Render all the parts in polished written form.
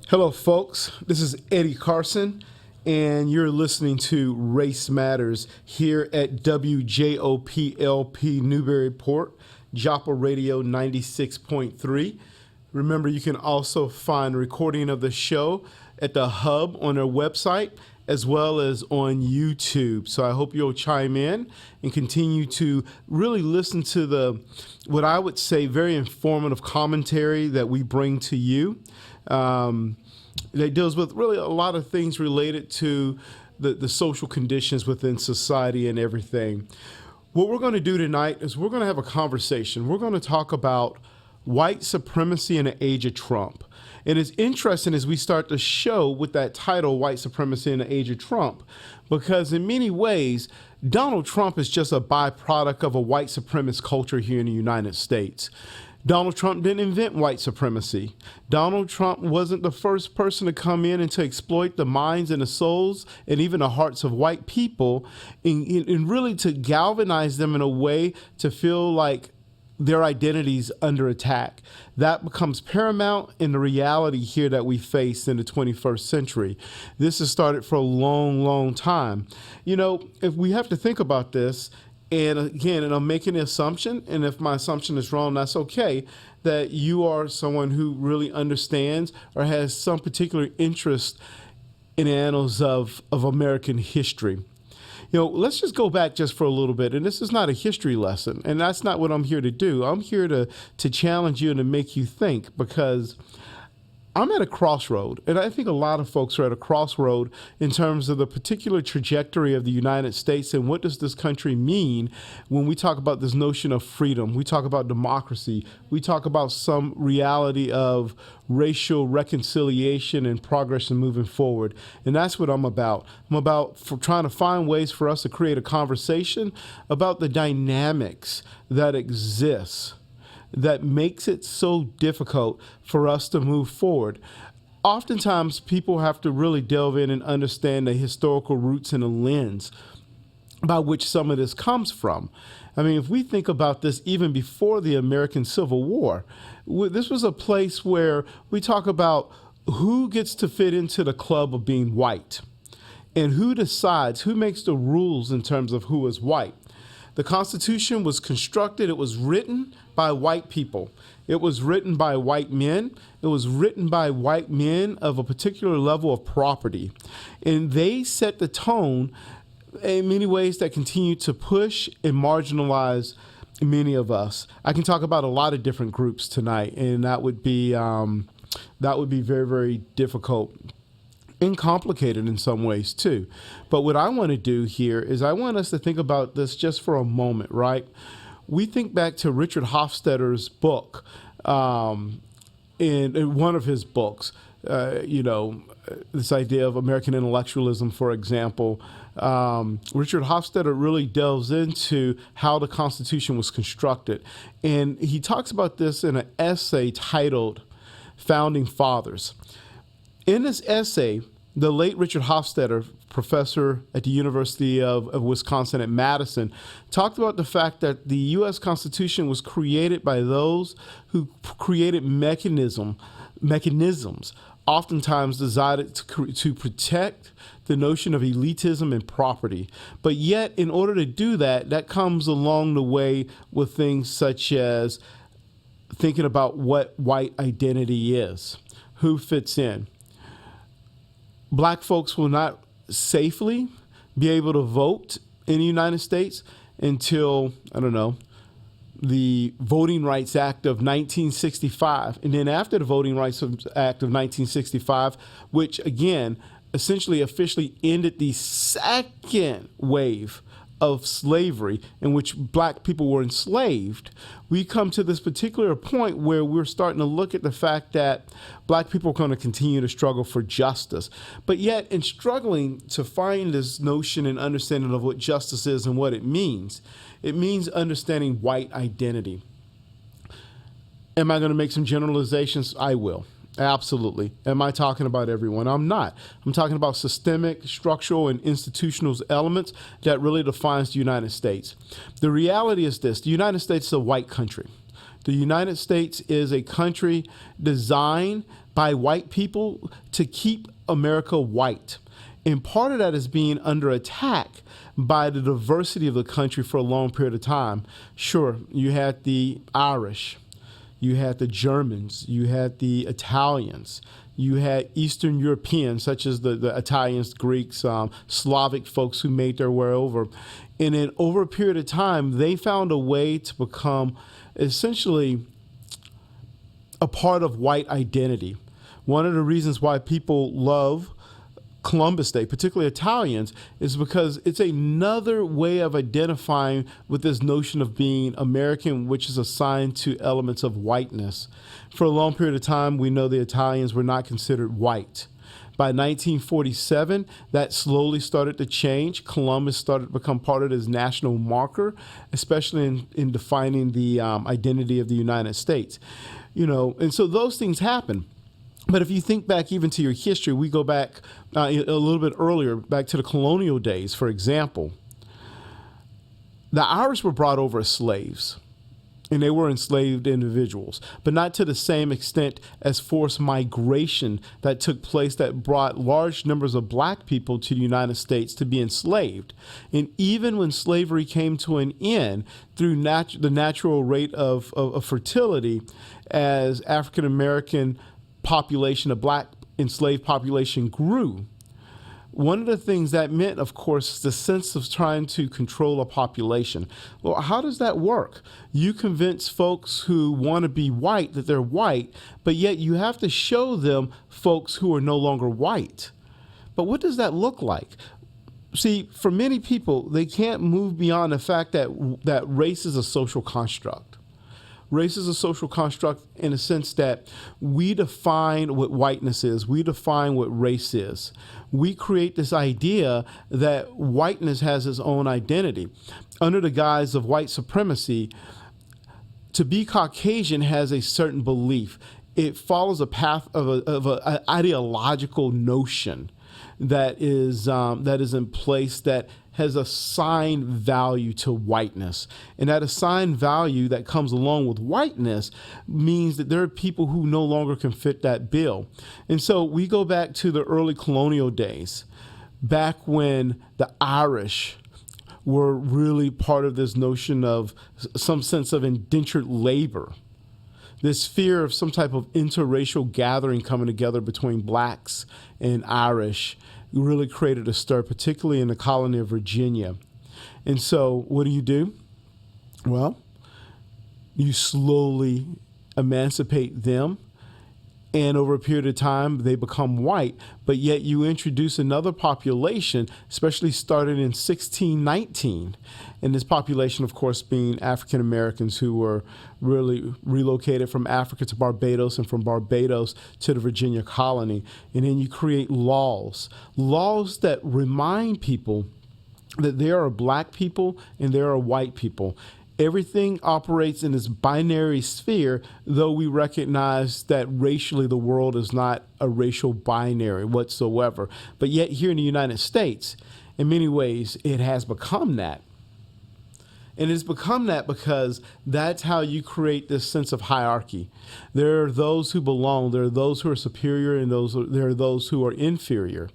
Hello, folks. This is Eddie Carson, and you're listening to Race Matters here at WJOPLP Newburyport, Joppa Radio 96.3. Remember, you can also find a recording of the show at the Hub on their website, as well as on YouTube. So I hope you'll chime in and continue to really listen to the, what I would say, very informative commentary that we bring to you. That deals with really a lot of things related to the social conditions within society and everything. What we're going to do tonight is we're going to have a conversation. We're going to talk about white supremacy in the age of Trump. And it's interesting as we start the show with that title, White Supremacy in the Age of Trump, because in many ways, Donald Trump is just a byproduct of a white supremacist culture here in the United States. Donald Trump didn't invent white supremacy. Donald Trump wasn't the first person to come in and to exploit the minds and the souls and even the hearts of white people and really to galvanize them in a way to feel like their identity's under attack. That becomes paramount in the reality here that we face in the 21st century. This has started for a long, long time. You know, if we have to think about this, and again, and I'm making an assumption, and if my assumption is wrong, that's okay, that you are someone who really understands or has some particular interest in the annals of American history. You know, let's just go back just for a little bit. And this is not a history lesson, and that's not what I'm here to do. I'm here to challenge you and to make you think, because I'm at a crossroad, and I think a lot of folks are at a crossroad in terms of the particular trajectory of the United States and what does this country mean when we talk about this notion of freedom. We talk about democracy. We talk about some reality of racial reconciliation and progress and moving forward. And that's what I'm about. I'm about trying to find ways for us to create a conversation about the dynamics that exist that makes it so difficult for us to move forward. Oftentimes, people have to really delve in and understand the historical roots and the lens by which some of this comes from. I mean, if we think about this even before the American Civil War, this was a place where we talk about who gets to fit into the club of being white and who decides, who makes the rules in terms of who is white. The Constitution was constructed, it was written by white people. It was written by white men. It was written by white men of a particular level of property. And they set the tone in many ways that continue to push and marginalize many of us. I can talk about a lot of different groups tonight, and that would be very, very difficult and complicated in some ways too. But what I want to do here is I want us to think about this just for a moment, right? We think back to Richard Hofstadter's book, in one of his books, this idea of American intellectualism, for example. Richard Hofstadter really delves into how the Constitution was constructed. And he talks about this in an essay titled Founding Fathers. In this essay, the late Richard Hofstadter, professor at the University of Wisconsin at Madison, talked about the fact that the U.S. Constitution was created by those who created mechanisms, oftentimes designed to protect the notion of elitism and property. But yet, in order to do that, that comes along the way with things such as thinking about what white identity is, who fits in. Black folks will not safely be able to vote in the United States until, the Voting Rights Act of 1965. And then after the Voting Rights Act of 1965, which again, essentially officially ended the second wave of slavery in which black people were enslaved, we come to this particular point where we're starting to look at the fact that black people are going to continue to struggle for justice. But yet, in struggling to find this notion and understanding of what justice is and what it means understanding white identity. Am I going to make some generalizations? I will. Absolutely. Am I talking about everyone? I'm not. I'm talking about systemic, structural, and institutional elements that really defines the United States. The reality is this: the United States is a white country. The United States is a country designed by white people to keep America white. And part of that is being under attack by the diversity of the country for a long period of time. Sure, you had the Irish, you had the Germans, you had the Italians, you had Eastern Europeans, such as the Italians, Greeks, Slavic folks who made their way over. And then over a period of time, they found a way to become essentially a part of white identity. One of the reasons why people love Columbus Day, particularly Italians, is because it's another way of identifying with this notion of being American, which is assigned to elements of whiteness. For a long period of time, we know the Italians were not considered white. By 1947, that slowly started to change. Columbus started to become part of this national marker, especially in defining the identity of the United States. And so those things happen. But if you think back even to your history, we go back a little bit earlier, back to the colonial days, for example. The Irish were brought over as slaves, and they were enslaved individuals, but not to the same extent as forced migration that took place that brought large numbers of black people to the United States to be enslaved. And even when slavery came to an end through the natural rate of fertility, as African-American population, a black enslaved population grew, one of the things that meant, of course, is the sense of trying to control a population. Well, how does that work? You convince folks who want to be white that they're white, but yet you have to show them folks who are no longer white. But what does that look like? See, for many people, they can't move beyond the fact that race is a social construct. Race is a social construct in a sense that we define what whiteness is. We define what race is. We create this idea that whiteness has its own identity. Under the guise of white supremacy, to be Caucasian has a certain belief. It follows a path of an ideological notion that is in place that has assigned value to whiteness. And that assigned value that comes along with whiteness means that there are people who no longer can fit that bill. And so we go back to the early colonial days, back when the Irish were really part of this notion of some sense of indentured labor, this fear of some type of interracial gathering coming together between blacks and Irish really created a stir, particularly in the colony of Virginia. And so what do? Well, you slowly emancipate them, and over a period of time, they become white, but yet you introduce another population, especially started in 1619. And this population, of course, being African Americans who were really relocated from Africa to Barbados and from Barbados to the Virginia colony. And then you create laws that remind people that there are black people and there are white people. Everything operates in this binary sphere, though we recognize that racially the world is not a racial binary whatsoever. But yet here in the United States, in many ways, it has become that. And it's become that because that's how you create this sense of hierarchy. There are those who belong, there are those who are superior, and there are those who are inferior.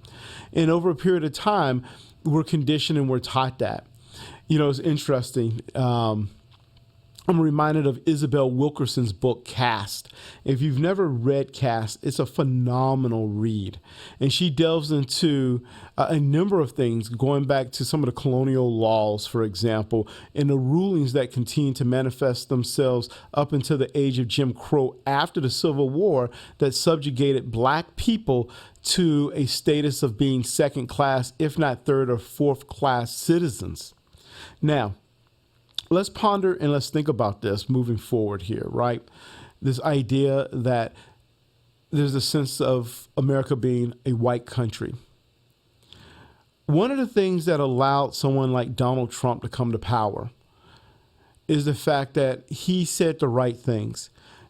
And over a period of time, we're conditioned and we're taught that. It's interesting. I'm reminded of Isabel Wilkerson's book, Caste. If you've never read Caste, it's a phenomenal read. And she delves into a number of things, going back to some of the colonial laws, for example, and the rulings that continue to manifest themselves up until the age of Jim Crow after the Civil War that subjugated black people to a status of being second class, if not third or fourth class citizens. Now, let's ponder and let's think about this moving forward here, right? This idea that there's a sense of America being a white country. One of the things that allowed someone like Donald Trump to come to power is the fact that he said the right things.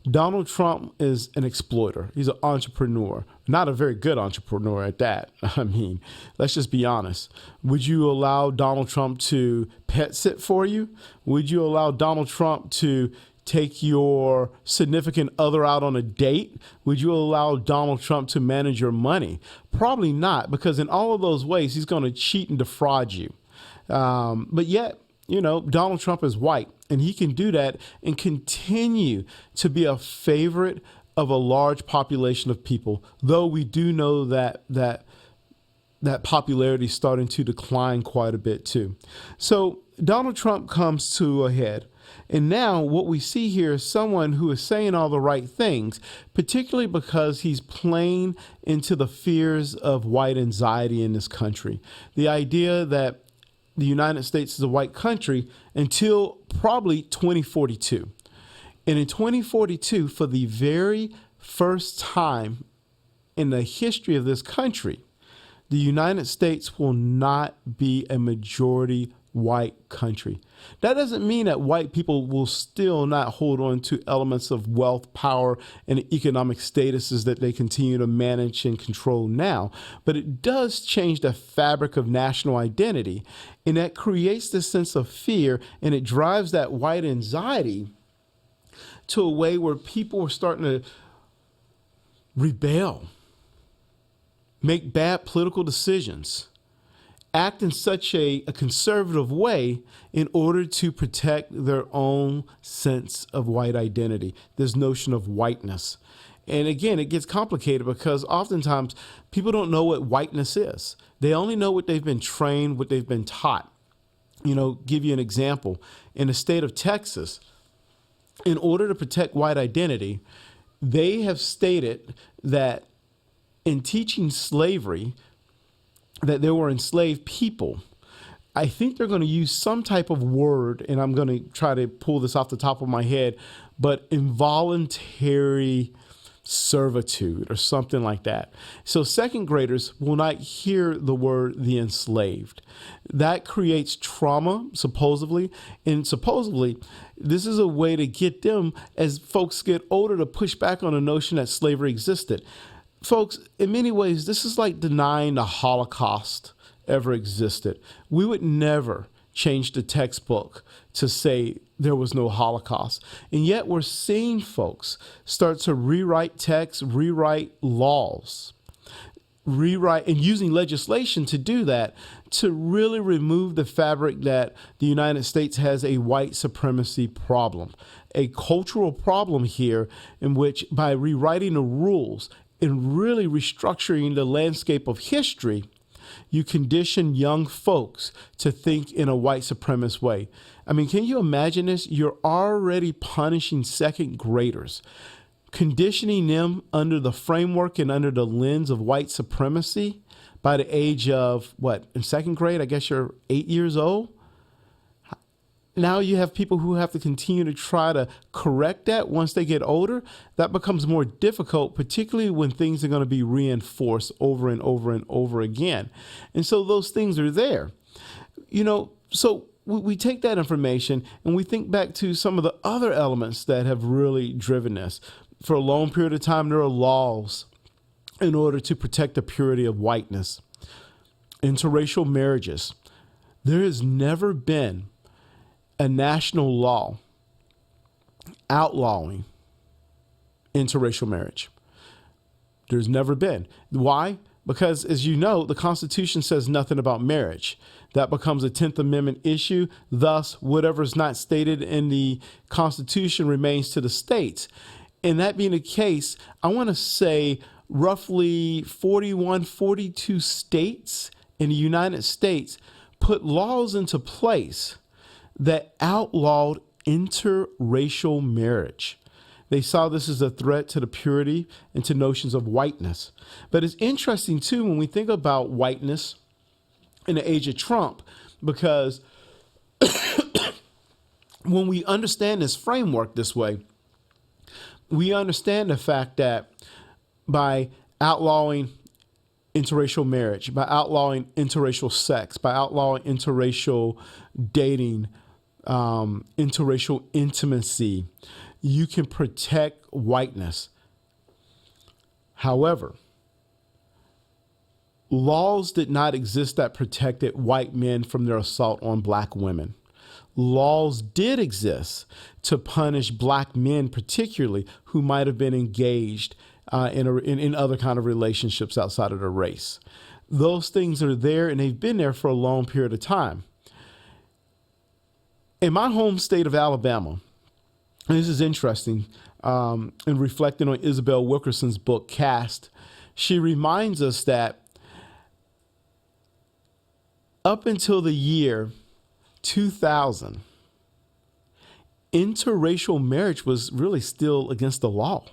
Donald Trump is an exploiter. He's an entrepreneur, not a very good entrepreneur at that. I mean, let's just be honest. Would you allow Donald Trump to pet sit for you? Would you allow Donald Trump to take your significant other out on a date? Would you allow Donald Trump to manage your money? Probably not, because in all of those ways, he's going to cheat and defraud you. But yet, Donald Trump is white, and he can do that and continue to be a favorite of a large population of people, though we do know that popularity is starting to decline quite a bit too. So Donald Trump comes to a head. And now what we see here is someone who is saying all the right things, particularly because he's playing into the fears of white anxiety in this country. The idea that the United States is a white country until probably 2042. And in 2042, for the very first time in the history of this country, the United States will not be a majority white country. That doesn't mean that white people will still not hold on to elements of wealth, power, and economic statuses that they continue to manage and control now. But it does change the fabric of national identity, and that creates this sense of fear, and it drives that white anxiety to a way where people are starting to rebel, make bad political decisions, act in such a conservative way in order to protect their own sense of white identity, this notion of whiteness. And again, it gets complicated because oftentimes people don't know what whiteness is. They only know what they've been trained, what they've been taught. Give you an example. In the state of Texas, in order to protect white identity, they have stated that in teaching slavery, that there were enslaved people. I think they're going to use some type of word, and I'm going to try to pull this off the top of my head, but involuntary servitude or something like that. So second graders will not hear the word the enslaved. That creates trauma, supposedly, and supposedly this is a way to get them, as folks get older, to push back on the notion that slavery existed. Folks, in many ways, this is like denying the Holocaust ever existed. We would never change the textbook to say there was no Holocaust. And yet we're seeing folks start to rewrite texts, rewrite laws, and using legislation to do that, to really remove the fabric that the United States has a white supremacy problem, a cultural problem here in which by rewriting the rules and really restructuring the landscape of history, you condition young folks to think in a white supremacist way. I mean, can you imagine this? You're already punishing second graders, conditioning them under the framework and under the lens of white supremacy by the age of, in second grade, I guess you're 8 years old? Now you have people who have to continue to try to correct that once they get older. That becomes more difficult, particularly when things are going to be reinforced over and over and over again. And so those things are there. So we take that information and we think back to some of the other elements that have really driven this. For a long period of time, there are laws in order to protect the purity of whiteness. Interracial marriages. There has never been a national law outlawing interracial marriage. There's never been. Why? Because, as you know, the Constitution says nothing about marriage. That becomes a 10th Amendment issue. Thus, whatever is not stated in the Constitution remains to the states. And that being the case, I want to say roughly 41, 42 states in the United States put laws into place that outlawed interracial marriage. They saw this as a threat to the purity and to notions of whiteness. But it's interesting, too, when we think about whiteness in the age of Trump, because when we understand this framework this way, we understand the fact that by outlawing interracial marriage, by outlawing interracial sex, by outlawing interracial dating, interracial intimacy, you can protect whiteness. However, laws did not exist that protected white men from their assault on black women. laws did exist to punish black men, particularly who might have been engaged in other kind of relationships outside of their race. Those things are there, and they've been there for a long period of time. In my home state of Alabama, and this is interesting, in reflecting on Isabel Wilkerson's book, Caste, she reminds us that up until the year 2000, interracial marriage was really still against the law.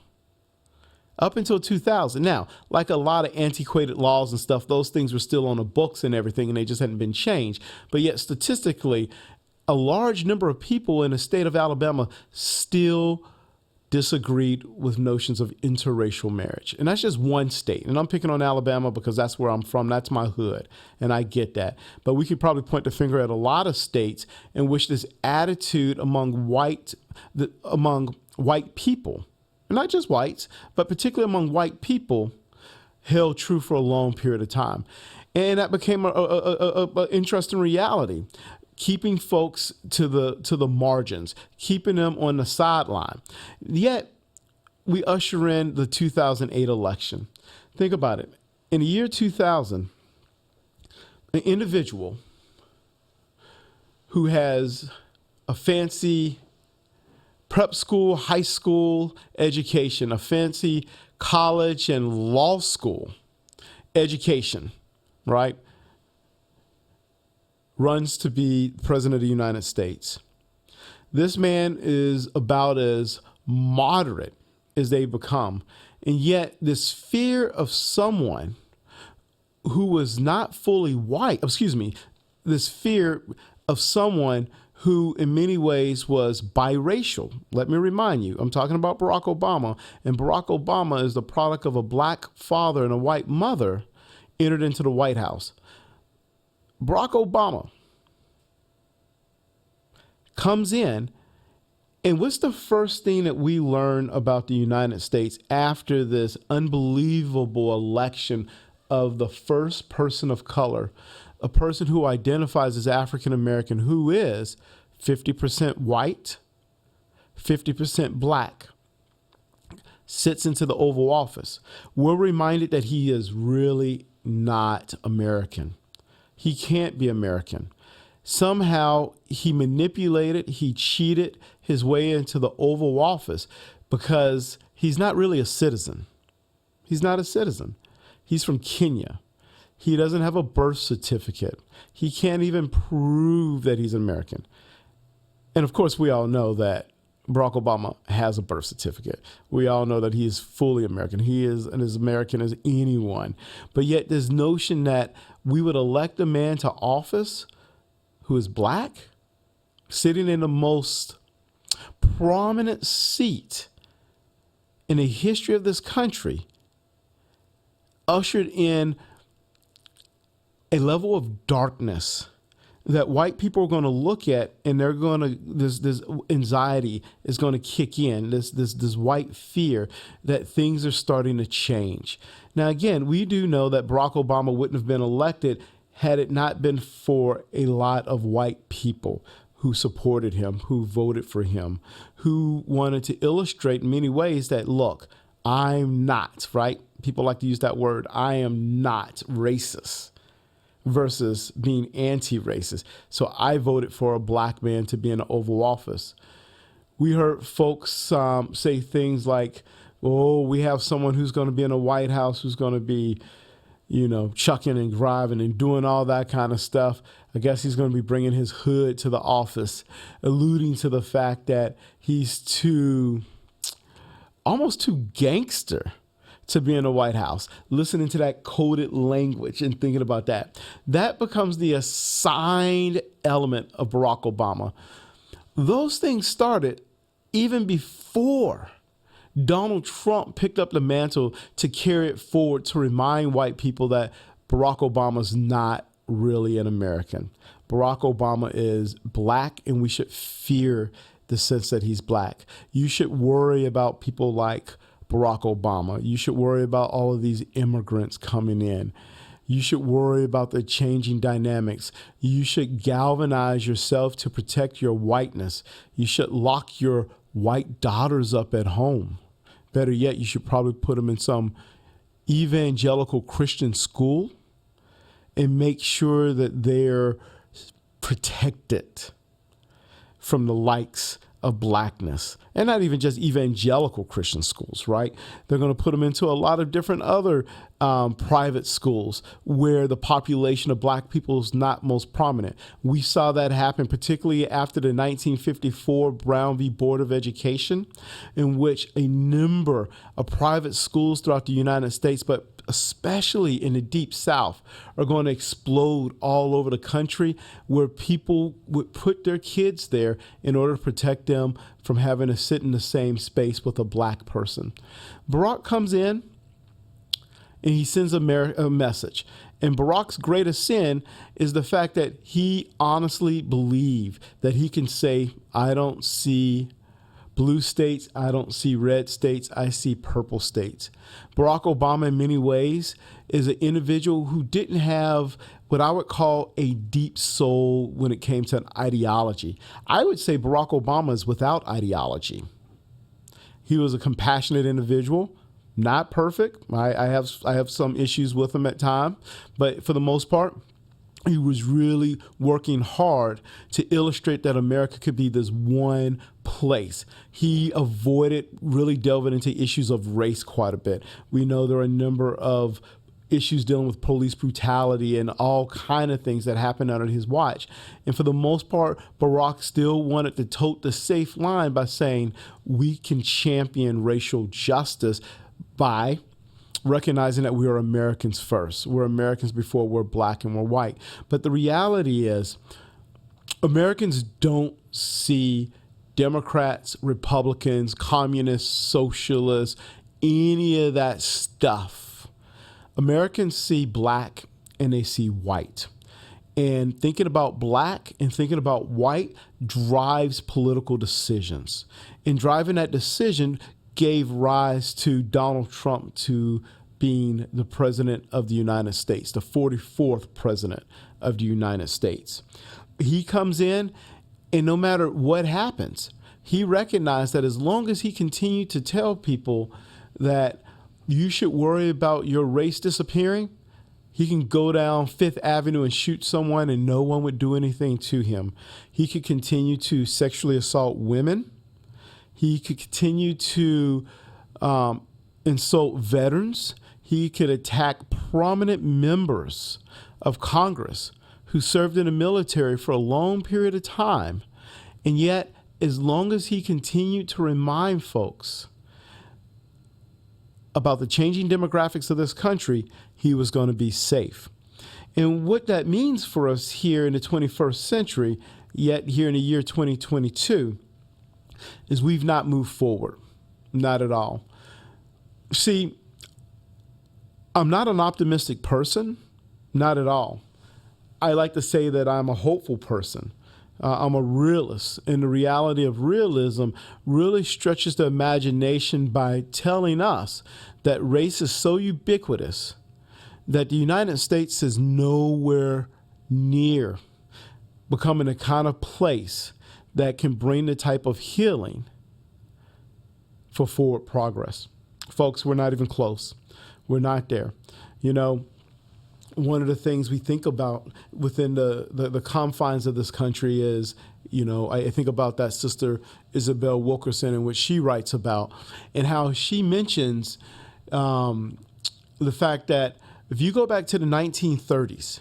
Up until 2000. Now, like a lot of antiquated laws and stuff, those things were still on the books and everything, and they just hadn't been changed. But yet, statistically, a large number of people in the state of Alabama still disagreed with notions of interracial marriage. And that's just one state. And I'm picking on Alabama because that's where I'm from. That's my hood. And I get that. But we could probably point the finger at a lot of states in which this attitude among white people, not just whites, but particularly among white people, held true for a long period of time. And that became an interesting reality. Keeping folks to the margins, keeping them on the sideline. Yet, we usher in the 2008 election. Think about it. In the year 2000, an individual who has a fancy prep school, high school education, a fancy college and law school education, right? Runs to be president of the United States. This man is about as moderate as they become. And yet this fear of someone who was not fully white, this fear of someone who in many ways was biracial. Let me remind you, I'm talking about Barack Obama, and Barack Obama is the product of a black father and a white mother entered into the White House. Barack Obama comes in, and what's the first thing that we learn about the United States after this unbelievable election of the first person of color, a person who identifies as African American, who is 50% white, 50% black, sits into the Oval Office? We're reminded that he is really not American. He can't be American. Somehow he manipulated, he cheated his way into the Oval Office because he's not really a citizen. He's not a citizen. He's from Kenya. He doesn't have a birth certificate. He can't even prove that he's American. And of course, we all know that Barack Obama has a birth certificate. We all know that he is fully American. He is as American as anyone. But yet this notion that we would elect a man to office who is black, sitting in the most prominent seat in the history of this country, ushered in a level of darkness that white people are going to look at, and they're going to, this anxiety is going to kick in, this white fear that things are starting to change. Now, again, we do know that Barack Obama wouldn't have been elected had it not been for a lot of white people who supported him, who voted for him, who wanted to illustrate in many ways that, look, I'm not, right? People like to use that word, I am not racist, versus being anti-racist. So I voted for a black man to be in the Oval Office. We heard folks say things like, oh, we have someone who's going to be in the White House who's going to be, chucking and driving and doing all that kind of stuff. I guess he's going to be bringing his hood to the office, alluding to the fact that he's almost too gangster to be in the White House, listening to that coded language and thinking about that. That becomes the assigned element of Barack Obama. Those things started even before Donald Trump picked up the mantle to carry it forward to remind white people that Barack Obama's not really an American. Barack Obama is black, and we should fear the sense that he's black. You should worry about people like Barack Obama. You should worry about all of these immigrants coming in. You should worry about the changing dynamics. You should galvanize yourself to protect your whiteness. You should lock your white daughters up at home. Better yet, you should probably put them in some evangelical Christian school and make sure that they're protected from the likes of blackness. And not even just evangelical Christian schools, right? They're going to put them into a lot of different other private schools where the population of black people is not most prominent. We saw that happen particularly after the 1954 Brown v. Board of Education, in which a number of private schools throughout the United States, but especially in the Deep South, are going to explode all over the country, where people would put their kids there in order to protect them from having to sit in the same space with a black person. Barack comes in and he sends a message. And Barack's greatest sin is the fact that he honestly believed that he can say, I don't see blue states, I don't see red states, I see purple states. Barack Obama, in many ways, is an individual who didn't have what I would call a deep soul when it came to an ideology. I would say Barack Obama is without ideology. He was a compassionate individual, not perfect. I have some issues with him at times, but for the most part, he was really working hard to illustrate that America could be this one place. He avoided really delving into issues of race quite a bit. We know there are a number of issues dealing with police brutality and all kind of things that happened under his watch. And for the most part, Barack still wanted to tote the safe line by saying we can champion racial justice by recognizing that we are Americans first. We're Americans before we're black and we're white. But the reality is Americans don't see Democrats, Republicans, communists, socialists, any of that stuff. Americans see black and they see white. And thinking about black and thinking about white drives political decisions. And driving that decision gave rise to Donald Trump to being the president of the United States, the 44th president of the United States. He comes in, and no matter what happens, he recognized that as long as he continued to tell people that you should worry about your race disappearing, he can go down Fifth Avenue and shoot someone and no one would do anything to him. He could continue to sexually assault women. He could continue to insult veterans. He could attack prominent members of Congress who served in the military for a long period of time. And yet, as long as he continued to remind folks about the changing demographics of this country, he was going to be safe. And what that means for us here in the 21st century, yet here in the year 2022, is we've not moved forward. Not at all. See, I'm not an optimistic person. Not at all. I like to say that I'm a hopeful person. I'm a realist. And the reality of realism really stretches the imagination by telling us that race is so ubiquitous that the United States is nowhere near becoming the kind of place that can bring the type of healing for forward progress. Folks, we're not even close. We're not there. You know, one of the things we think about within the confines of this country is, you know, I think about that sister Isabel Wilkerson and what she writes about and how she mentions the fact that if you go back to the 1930s,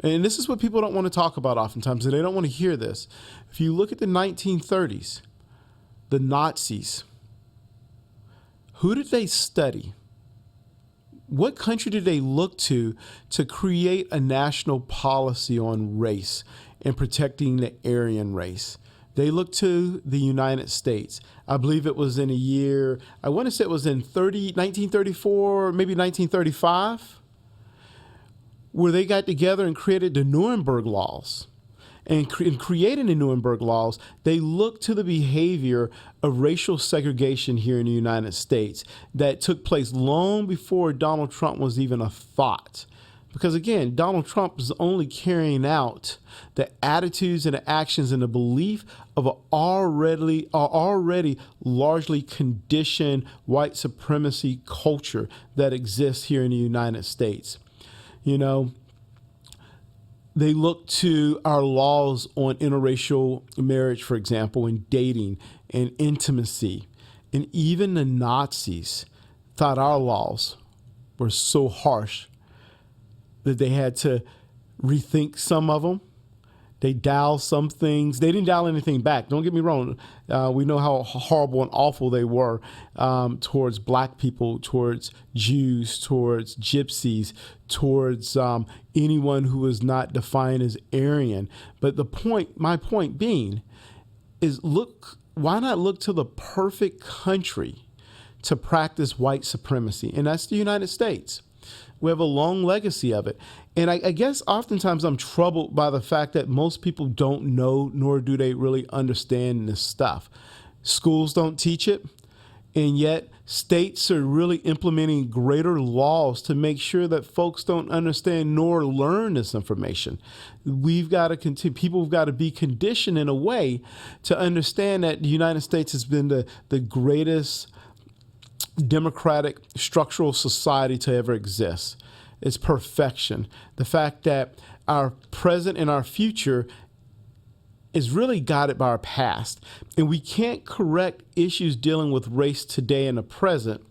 and this is what people don't want to talk about oftentimes, and they don't want to hear this. If you look at the 1930s, the Nazis, who did they study? What country did they look to create a national policy on race and protecting the Aryan race? They looked to the United States. I believe it was in a year, I want to say it was in 1934, maybe 1935, where they got together and created the Nuremberg laws. in creating the Nuremberg laws, they looked to the behavior of racial segregation here in the United States that took place long before Donald Trump was even a thought. Because again, Donald Trump is only carrying out the attitudes and the actions and the belief of an already largely conditioned white supremacy culture that exists here in the United States. You know, they look to our laws on interracial marriage, for example, and dating and intimacy. And even the Nazis thought our laws were so harsh that they had to rethink some of them. They dialed some things. They didn't dial anything back. Don't get me wrong. We know how horrible and awful they were towards black people, towards Jews, towards gypsies, towards anyone who was not defined as Aryan. But my point being is why not look to the perfect country to practice white supremacy? And that's the United States. We have a long legacy of it. And I guess oftentimes I'm troubled by the fact that most people don't know, nor do they really understand this stuff. Schools don't teach it. And yet states are really implementing greater laws to make sure that folks don't understand nor learn this information. We've got to continue. People have got to be conditioned in a way to understand that the United States has been the greatest democratic structural society to ever exist. It's perfection. The fact that our present and our future is really guided by our past. And we can't correct issues dealing with race today in the present,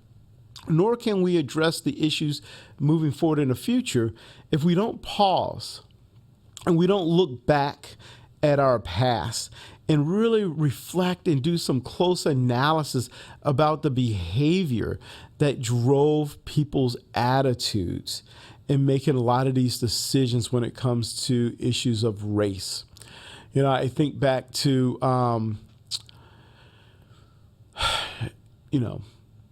nor can we address the issues moving forward in the future if we don't pause and we don't look back at our past and really reflect and do some close analysis about the behavior that drove people's attitudes in making a lot of these decisions when it comes to issues of race. You know, I think back to,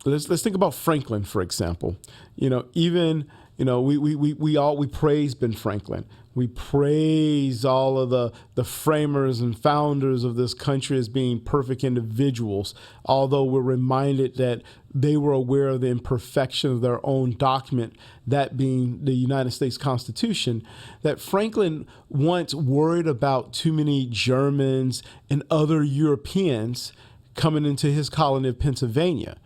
let's think about Franklin, for example. You know, even, we praise Ben Franklin. We praise all of the framers and founders of this country as being perfect individuals, although we're reminded that they were aware of the imperfection of their own document, that being the United States Constitution, that Franklin once worried about too many Germans and other Europeans coming into his colony of Pennsylvania,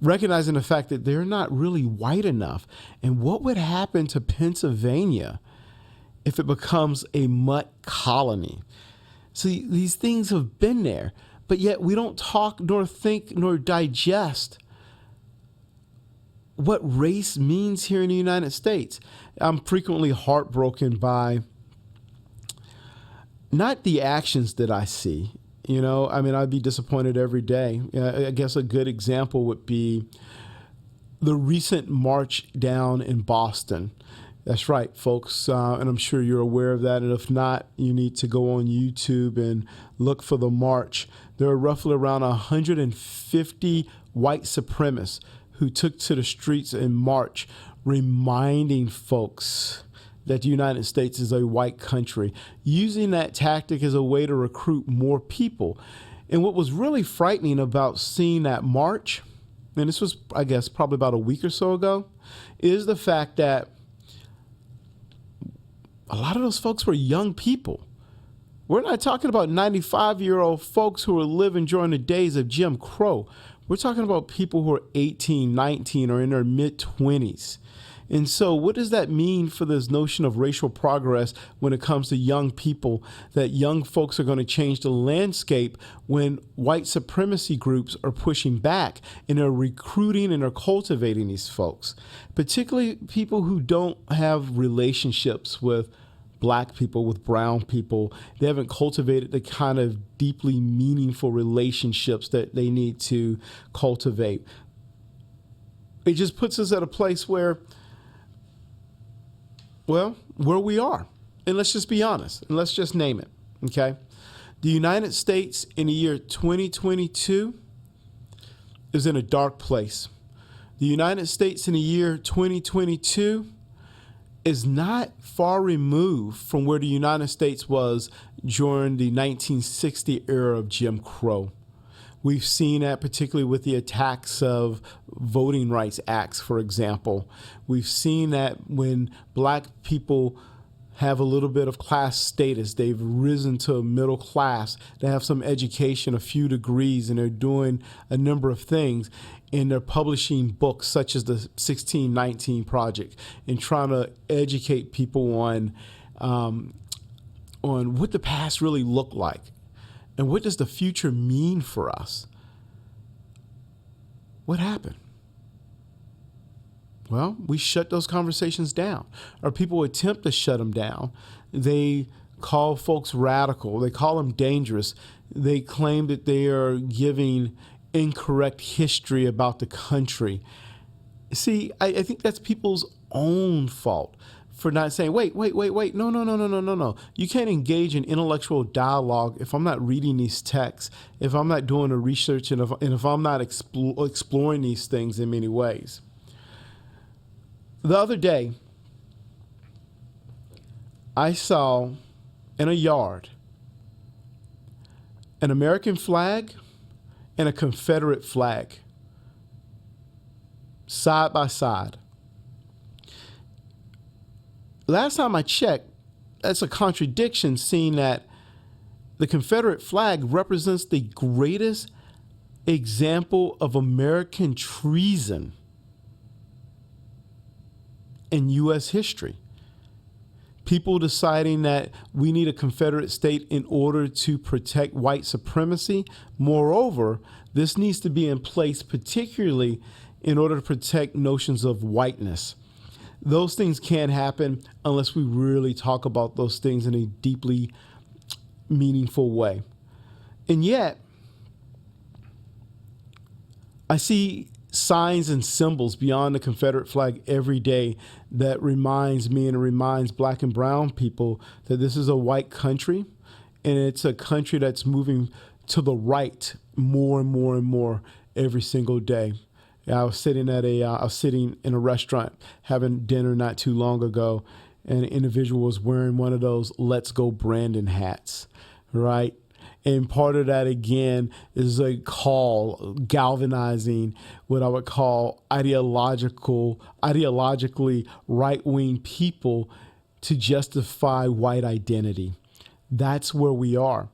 recognizing the fact that they're not really white enough. And what would happen to Pennsylvania if it becomes a mutt colony? See, these things have been there, but yet we don't talk nor think nor digest what race means here in the United States. I'm frequently heartbroken by not the actions that I see. I'd be disappointed every day. I guess a good example would be the recent march down in Boston. That's right, folks, and I'm sure you're aware of that. And if not, you need to go on YouTube and look for the march. There are roughly around 150 white supremacists who took to the streets in March, reminding folks that the United States is a white country, using that tactic as a way to recruit more people. And what was really frightening about seeing that march, and this was, I guess, probably about a week or so ago, is the fact that a lot of those folks were young people. We're not talking about 95-year-old folks who were living during the days of Jim Crow. We're talking about people who are 18, 19, or in their mid-20s. And so what does that mean for this notion of racial progress when it comes to young people, that young folks are going to change the landscape when white supremacy groups are pushing back and are recruiting and are cultivating these folks, particularly people who don't have relationships with black people, with brown people. They haven't cultivated the kind of deeply meaningful relationships that they need to cultivate. It just puts us at a place where we are. And let's just be honest, and let's just name it, okay? The United States in the year 2022 is in a dark place. The United States in the year 2022 is not far removed from where the United States was during the 1960 era of Jim Crow. We've seen that particularly with the attacks of voting rights acts, for example. We've seen that when black people have a little bit of class status, they've risen to a middle class, they have some education, a few degrees, and they're doing a number of things. And they're publishing books such as the 1619 Project and trying to educate people on what the past really looked like and what does the future mean for us. What happened? Well, we shut those conversations down, or people attempt to shut them down. They call folks radical. They call them dangerous. They claim that they are giving incorrect history about the country. See, I think that's people's own fault for not saying, wait, no. You can't engage in intellectual dialogue if I'm not reading these texts, if I'm not doing the research, and if I'm not exploring these things in many ways. The other day, I saw in a yard an American flag and a Confederate flag side by side. Last time I checked, that's a contradiction, seeing that the Confederate flag represents the greatest example of American treason in U.S. history. People deciding that we need a Confederate state in order to protect white supremacy. Moreover, this needs to be in place particularly in order to protect notions of whiteness. Those things can't happen unless we really talk about those things in a deeply meaningful way. And yet, I see signs and symbols beyond the Confederate flag every day that reminds me and reminds black and brown people that this is a white country, and it's a country that's moving to the right more and more and more every single day. I was sitting in a restaurant having dinner not too long ago, and an individual was wearing one of those "Let's Go Brandon" hats, right? And part of that, again, is a call galvanizing what I would call ideologically right-wing people to justify white identity. That's where we are.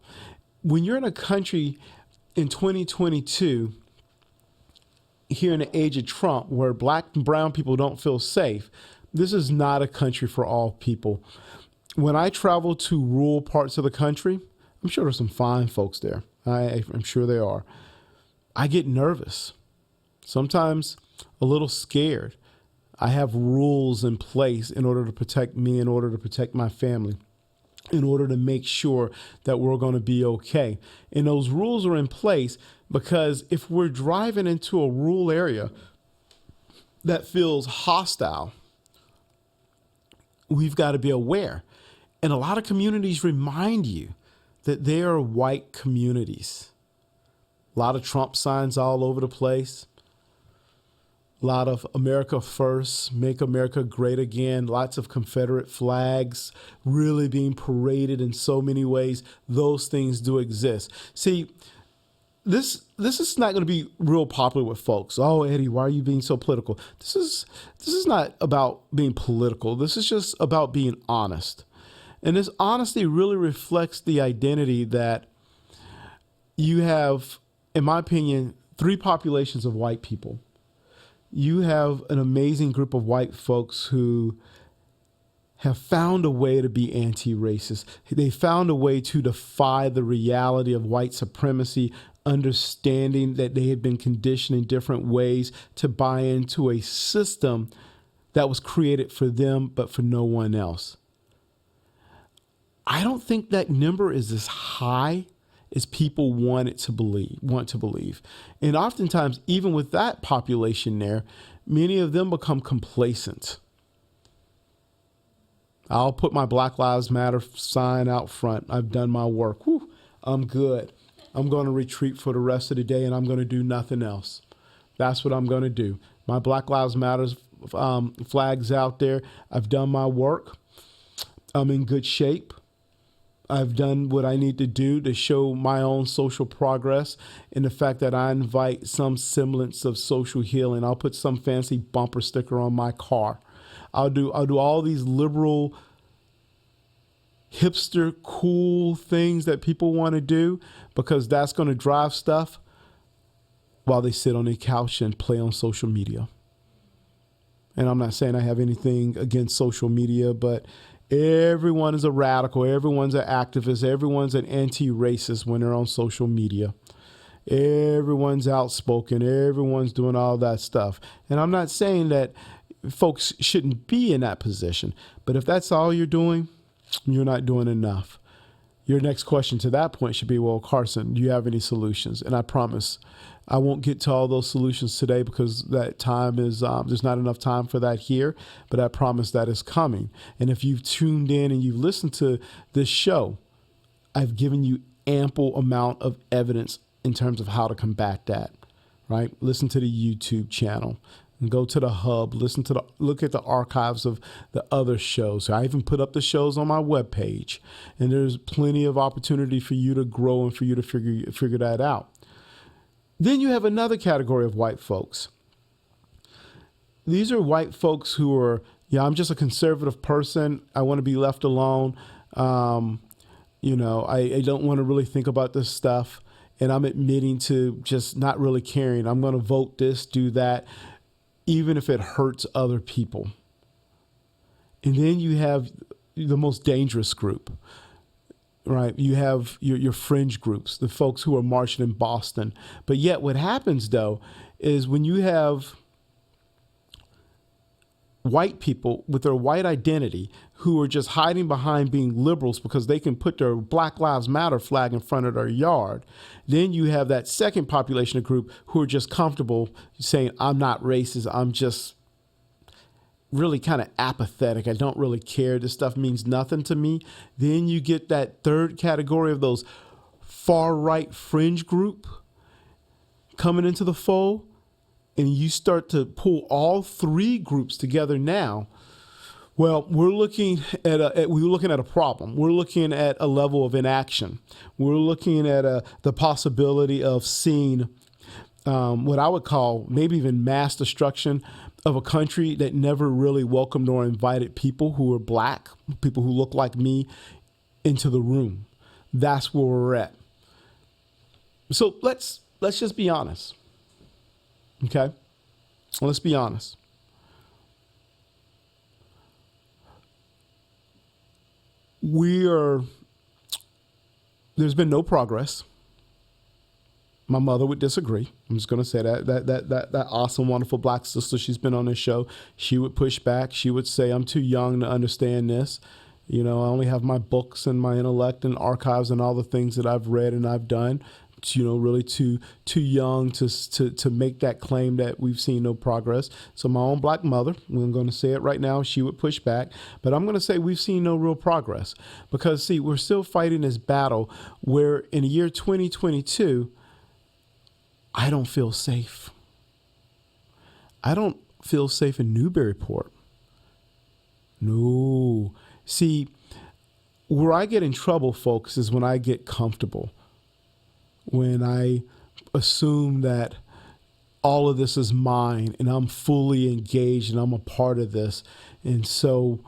When you're in a country in 2022, here in the age of Trump, where black and brown people don't feel safe, this is not a country for all people. When I travel to rural parts of the country, I'm sure there's some fine folks there. I'm sure there are. I get nervous, sometimes a little scared. I have rules in place in order to protect me, in order to protect my family, in order to make sure that we're going to be okay. And those rules are in place because if we're driving into a rural area that feels hostile, we've got to be aware. And a lot of communities remind you that they are white communities. A lot of Trump signs all over the place. A lot of America First, Make America Great Again, lots of Confederate flags really being paraded in so many ways. Those things do exist. See, this is not going to be real popular with folks. Oh, Eddie, why are you being so political? This is not about being political. This is just about being honest. And this honesty really reflects the identity that you have, in my opinion, three populations of white people. You have an amazing group of white folks who have found a way to be anti-racist. They found a way to defy the reality of white supremacy, understanding that they had been conditioned in different ways to buy into a system that was created for them, but for no one else. I don't think that number is as high as people want to believe. And oftentimes, even with that population there, many of them become complacent. I'll put my Black Lives Matter sign out front. I've done my work. Whew, I'm good. I'm going to retreat for the rest of the day, and I'm going to do nothing else. That's what I'm going to do. My Black Lives Matter flags out there. I've done my work. I'm in good shape. I've done what I need to do to show my own social progress and the fact that I invite some semblance of social healing. I'll put some fancy bumper sticker on my car. I'll do all these liberal, hipster, cool things that people want to do because that's going to drive stuff while they sit on their couch and play on social media. And I'm not saying I have anything against social media, but everyone is a radical. Everyone's an activist. Everyone's an anti-racist when they're on social media. Everyone's outspoken. Everyone's doing all that stuff. And I'm not saying that folks shouldn't be in that position, but if that's all you're doing, you're not doing enough. Your next question to that point should be, well, Carson, do you have any solutions? And I promise I won't get to all those solutions today because that time is, there's not enough time for that here, but I promise that is coming. And if you've tuned in and you've listened to this show, I've given you ample amount of evidence in terms of how to combat that, right? Listen to the YouTube channel and go to the hub, look at the archives of the other shows. I even put up the shows on my webpage, and there's plenty of opportunity for you to grow and for you to figure that out. Then you have another category of white folks. These are white folks who are, I'm just a conservative person. I want to be left alone. I don't want to really think about this stuff. And I'm admitting to just not really caring. I'm going to vote this, do that, even if it hurts other people. And then you have the most dangerous group. Right. You have your fringe groups, the folks who are marching in Boston. But yet what happens, though, is when you have white people with their white identity who are just hiding behind being liberals because they can put their Black Lives Matter flag in front of their yard, then you have that second population of group who are just comfortable saying, I'm not racist. I'm just really kind of apathetic. I don't really care. This stuff means nothing to me. Then you get that third category of those far right fringe group coming into the fold, and you start to pull all three groups together now. Well, we're looking at a problem. We're looking at a level of inaction. We're looking at the possibility of seeing what I would call maybe even mass destruction of a country that never really welcomed or invited people who are black, people who look like me, into the room. That's where we're at. So let's just be honest. Okay? Let's be honest. There's been no progress. My mother would disagree. I'm just going to say that awesome, wonderful black sister, she's been on this show. She would push back. She would say, I'm too young to understand this. I only have my books and my intellect and archives and all the things that I've read and I've done. Really too young to make that claim that we've seen no progress. So my own black mother, I'm going to say it right now, she would push back. But I'm going to say we've seen no real progress because, see, we're still fighting this battle where in the year 2022, I don't feel safe. I don't feel safe in Newburyport. No. See, where I get in trouble, folks, is when I get comfortable. When I assume that all of this is mine and I'm fully engaged and I'm a part of this. And so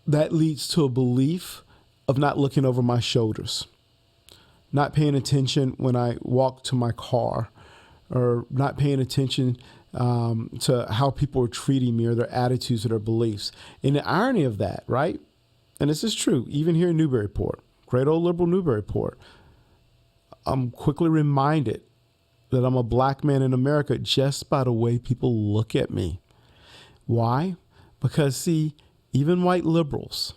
that leads to a belief of not looking over my shoulders. Not paying attention when I walk to my car, or not paying attention to how people are treating me or their attitudes or their beliefs. And the irony of that, right? And this is true, even here in Newburyport, great old liberal Newburyport, I'm quickly reminded that I'm a black man in America just by the way people look at me. Why? Because, see, even white liberals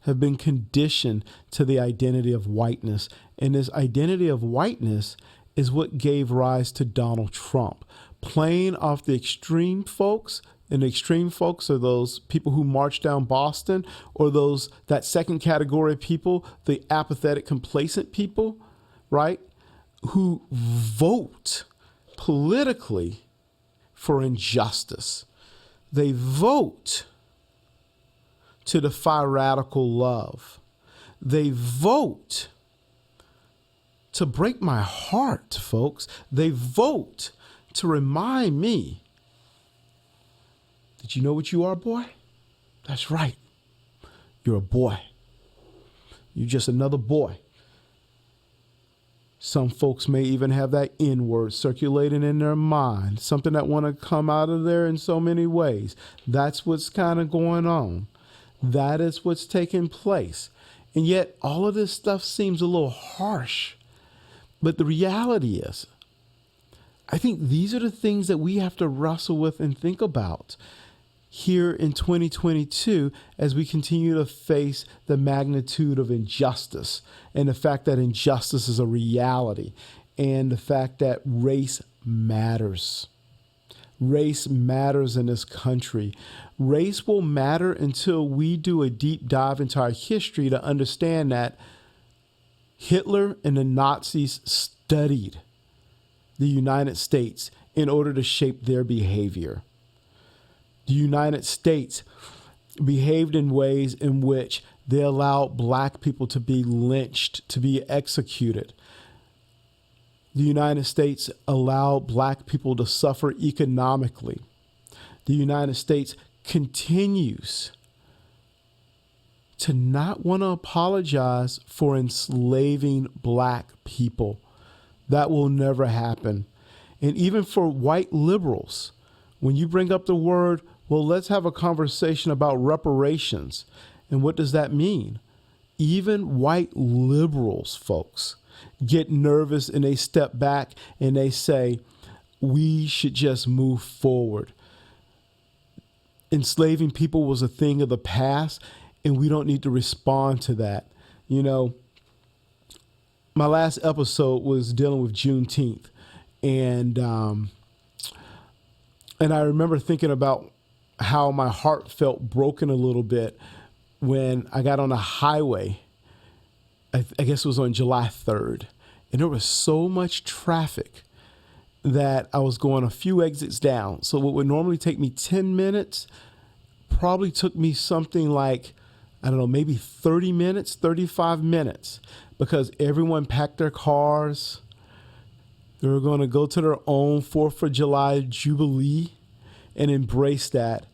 have been conditioned to the identity of whiteness. And this identity of whiteness is what gave rise to Donald Trump. Playing off the extreme folks, and the extreme folks are those people who march down Boston, or that second category of people, the apathetic, complacent people, right? Who vote politically for injustice. They vote to defy radical love. They vote to break my heart, folks. They vote to remind me, did you know what you are, boy? That's right. You're a boy. You're just another boy. Some folks may even have that N-word circulating in their mind, something that want to come out of there in so many ways. That's what's kind of going on. That is what's taking place. And yet all of this stuff seems a little harsh. But the reality is, I think these are the things that we have to wrestle with and think about here in 2022 as we continue to face the magnitude of injustice and the fact that injustice is a reality and the fact that race matters. Race matters in this country. Race will matter until we do a deep dive into our history to understand that Hitler and the Nazis studied the United States in order to shape their behavior. The United States behaved in ways in which they allowed black people to be lynched, to be executed. The United States allowed black people to suffer economically. The United States continues to not want to apologize for enslaving black people. That will never happen. And even for white liberals, when you bring up the word, well, let's have a conversation about reparations. And what does that mean? Even white liberals, folks, get nervous and they step back and they say, we should just move forward. Enslaving people was a thing of the past, and we don't need to respond to that. You know, my last episode was dealing with Juneteenth, and I remember thinking about how my heart felt broken a little bit when I got on a highway. I guess it was on July 3rd, and there was so much traffic that I was going a few exits down. So what would normally take me 10 minutes probably took me something like, I don't know, maybe 30 minutes, 35 minutes, because everyone packed their cars. They were going to go to their own 4th of July Jubilee and embrace that.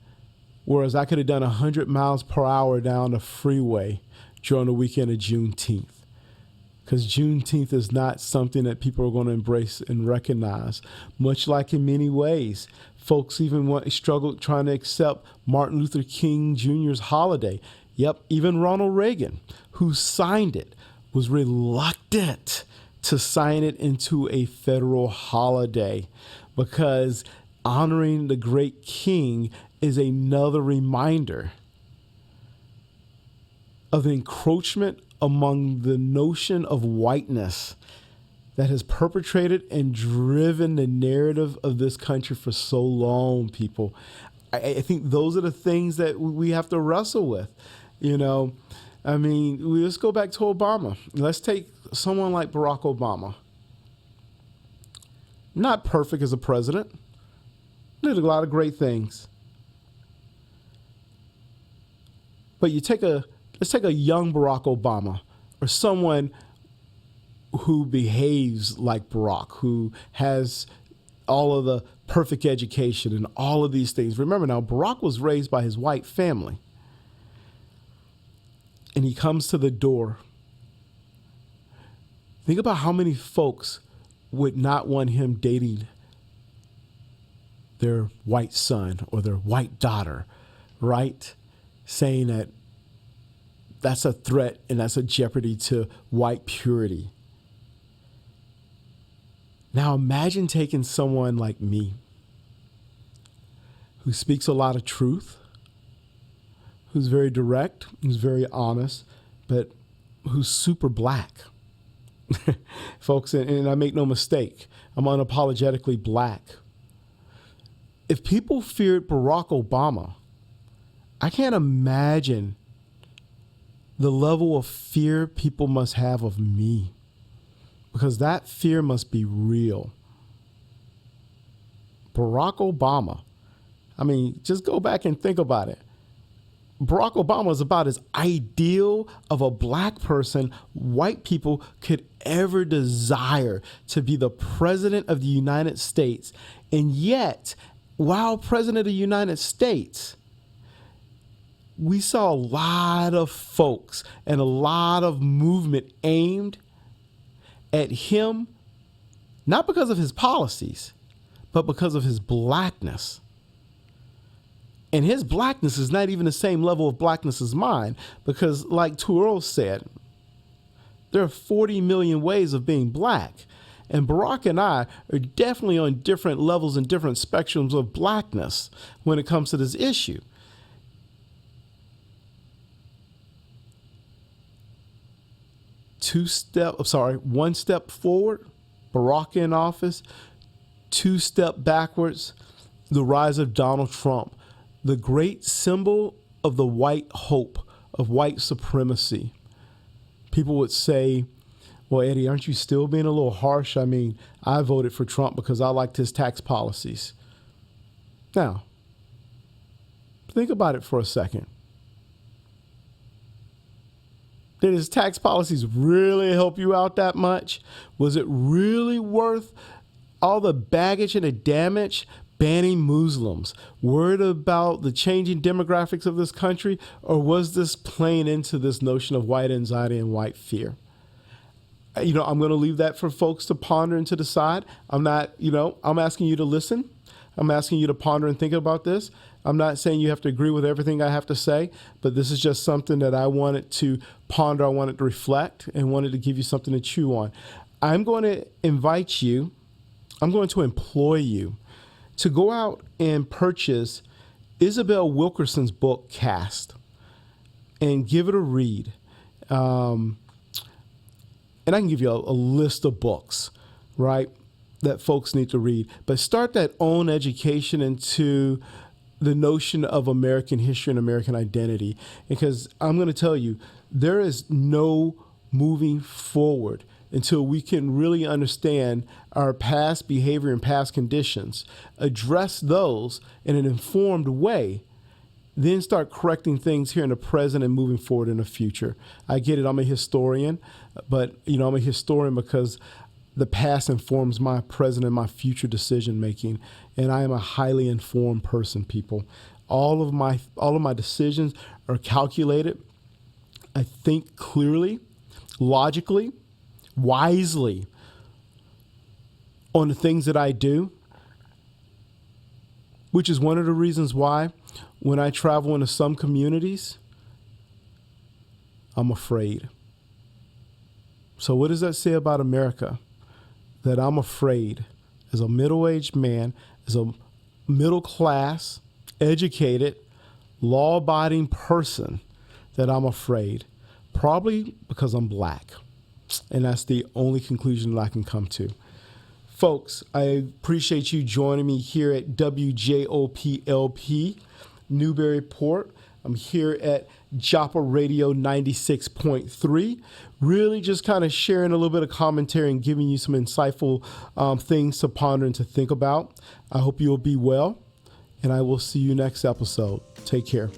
Whereas I could have done 100 miles per hour down the freeway during the weekend of Juneteenth. Because Juneteenth is not something that people are going to embrace and recognize. Much like in many ways, folks even struggled trying to accept Martin Luther King Jr.'s holiday. Yep, even Ronald Reagan, who signed it, was reluctant to sign it into a federal holiday because honoring the great king is another reminder of the encroachment among the notion of whiteness that has perpetrated and driven the narrative of this country for so long, people. I think those are the things that we have to wrestle with. You know, I mean, let's go back to Obama. Let's take someone like Barack Obama. Not perfect as a president. Did a lot of great things. But let's take a young Barack Obama or someone who behaves like Barack, who has all of the perfect education and all of these things. Remember now, Barack was raised by his white family. And he comes to the door. Think about how many folks would not want him dating their white son or their white daughter, right? Saying that that's a threat and that's a jeopardy to white purity. Now imagine taking someone like me who speaks a lot of truth, who's very direct, who's very honest, but who's super black. Folks, and I make no mistake, I'm unapologetically black. If people feared Barack Obama, I can't imagine the level of fear people must have of me, because that fear must be real. Barack Obama. I mean, just go back and think about it. Barack Obama is about as ideal of a black person white people could ever desire to be the president of the United States. And yet, while president of the United States, we saw a lot of folks and a lot of movement aimed at him, not because of his policies, but because of his blackness. And his blackness is not even the same level of blackness as mine, because like Thoreau said, there are 40 million ways of being black. And Barack and I are definitely on different levels and different spectrums of blackness when it comes to this issue. One step forward, Barack in office, 2 step backwards, the rise of Donald Trump, the great symbol of the white hope, of white supremacy. People would say, well, Eddie, aren't you still being a little harsh? I mean, I voted for Trump because I liked his tax policies. Now, think about it for a second. Did his tax policies really help you out that much? Was it really worth all the baggage and the damage banning Muslims? Worried about the changing demographics of this country? Or was this playing into this notion of white anxiety and white fear? I'm going to leave that for folks to ponder and to decide. I'm asking you to listen. I'm asking you to ponder and think about this. I'm not saying you have to agree with everything I have to say, but this is just something that I wanted to ponder. I wanted to reflect and wanted to give you something to chew on. I'm going to employ you to go out and purchase Isabel Wilkerson's book, Cast, and give it a read. And I can give you a list of books, right, that folks need to read. But start that own education into the notion of American history and American identity. Because I'm going to tell you, there is no moving forward until we can really understand our past behavior and past conditions, address those in an informed way, then start correcting things here in the present and moving forward in the future. I get it. I'm a historian, but I'm a historian because the past informs my present and my future decision making, and I am a highly informed person, people. All of my decisions are calculated. I think clearly, logically, wisely on the things that I do, which is one of the reasons why when I travel into some communities, I'm afraid. So what does that say about America? That I'm afraid as a middle-aged man, as a middle-class, educated, law-abiding person, that I'm afraid. Probably because I'm black. And that's the only conclusion that I can come to. Folks, I appreciate you joining me here at WJOPLP, Newburyport. I'm here at Joppa Radio 96.3, really just kind of sharing a little bit of commentary and giving you some insightful things to ponder and to think about. I hope you'll be well, and I will see you next episode. Take care.